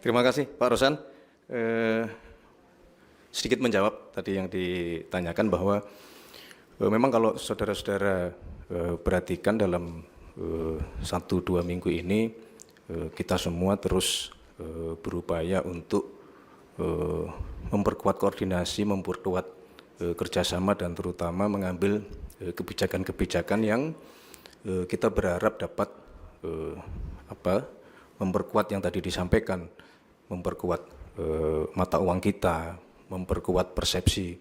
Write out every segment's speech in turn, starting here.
Terima kasih Pak Rosan. Sedikit menjawab tadi yang ditanyakan bahwa memang kalau saudara-saudara perhatikan dalam 1-2 minggu ini kita semua terus berupaya untuk memperkuat koordinasi, memperkuat kerjasama dan terutama mengambil kebijakan-kebijakan yang kita berharap dapat memperkuat yang tadi disampaikan, memperkuat mata uang kita, memperkuat persepsi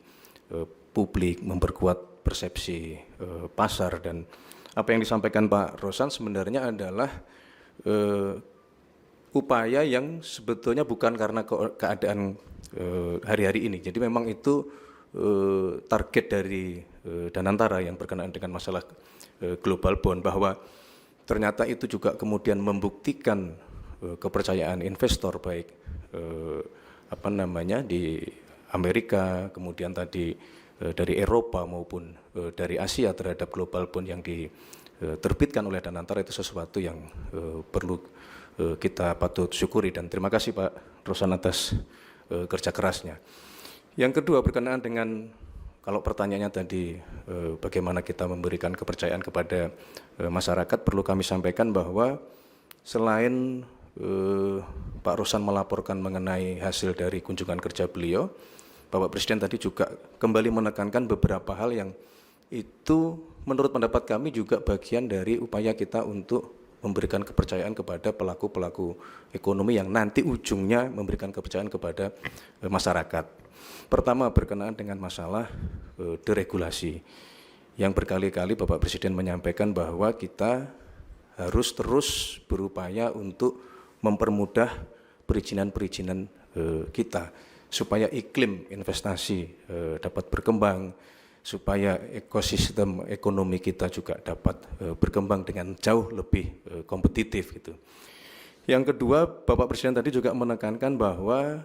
publik, memperkuat persepsi pasar. Dan apa yang disampaikan Pak Rosan sebenarnya adalah upaya yang sebetulnya bukan karena keadaan hari-hari ini. Jadi memang itu target dari Danantara yang berkenaan dengan masalah global bond, bahwa ternyata itu juga kemudian membuktikan kepercayaan investor baik di Amerika, kemudian tadi dari Eropa maupun dari Asia terhadap global bond yang diterbitkan oleh Danantara. Itu sesuatu yang perlu kita patut syukuri, dan terima kasih Pak Rosan atas kerja kerasnya. Yang kedua berkenaan dengan, kalau pertanyaannya tadi bagaimana kita memberikan kepercayaan kepada masyarakat, perlu kami sampaikan bahwa selain Pak Rosan melaporkan mengenai hasil dari kunjungan kerja beliau, Bapak Presiden tadi juga kembali menekankan beberapa hal yang itu menurut pendapat kami juga bagian dari upaya kita untuk memberikan kepercayaan kepada pelaku-pelaku ekonomi yang nanti ujungnya memberikan kepercayaan kepada masyarakat. Pertama berkenaan dengan masalah deregulasi, yang berkali-kali Bapak Presiden menyampaikan bahwa kita harus terus berupaya untuk mempermudah perizinan-perizinan kita, supaya iklim investasi dapat berkembang, supaya ekosistem ekonomi kita juga dapat berkembang dengan jauh lebih kompetitif gitu. Yang kedua, Bapak Presiden tadi juga menekankan bahwa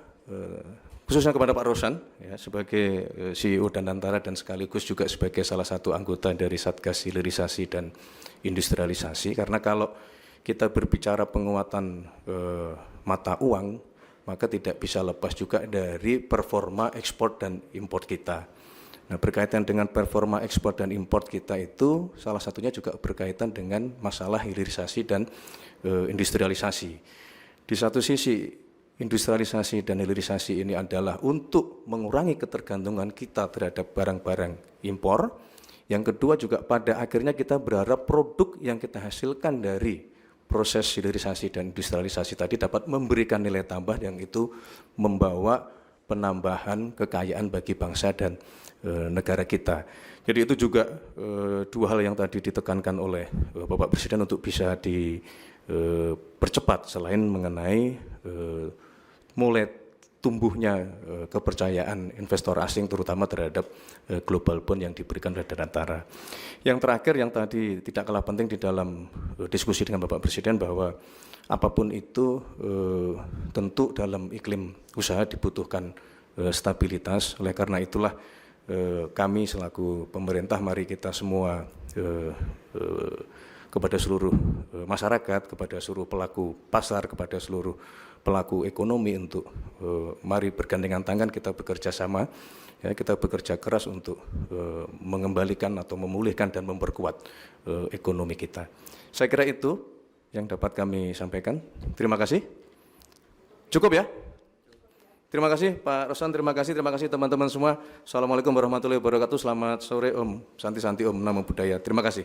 khususnya kepada Pak Rosan ya, sebagai CEO Danantara dan sekaligus juga sebagai salah satu anggota dari Satgas Hilirisasi dan Industrialisasi, karena kalau kita berbicara penguatan mata uang, maka tidak bisa lepas juga dari performa ekspor dan impor kita. Nah, berkaitan dengan performa ekspor dan impor kita itu salah satunya juga berkaitan dengan masalah hilirisasi dan industrialisasi. Di satu sisi industrialisasi dan hilirisasi ini adalah untuk mengurangi ketergantungan kita terhadap barang-barang impor. Yang kedua juga pada akhirnya kita berharap produk yang kita hasilkan dari proses hilirisasi dan industrialisasi tadi dapat memberikan nilai tambah yang itu membawa penambahan kekayaan bagi bangsa dan negara kita. Jadi itu juga dua hal yang tadi ditekankan oleh Bapak Presiden untuk bisa dipercepat, selain mengenai mulai tumbuhnya kepercayaan investor asing terutama terhadap global bond yang diberikan oleh Danantara. Yang terakhir yang tadi tidak kalah penting di dalam diskusi dengan Bapak Presiden, bahwa apapun itu tentu dalam iklim usaha dibutuhkan stabilitas. Oleh karena itulah kami selaku pemerintah, mari kita semua kepada seluruh masyarakat, kepada seluruh pelaku pasar, kepada seluruh pelaku ekonomi untuk mari bergandengan tangan kita bekerja sama, ya, kita bekerja keras untuk mengembalikan atau memulihkan dan memperkuat ekonomi kita. Saya kira itu yang dapat kami sampaikan. Terima kasih. Cukup ya? Terima kasih Pak Rosan, terima kasih teman-teman semua. Assalamualaikum warahmatullahi wabarakatuh. Selamat sore Om, Santi-santi Om, Namo Buddhaya. Terima kasih.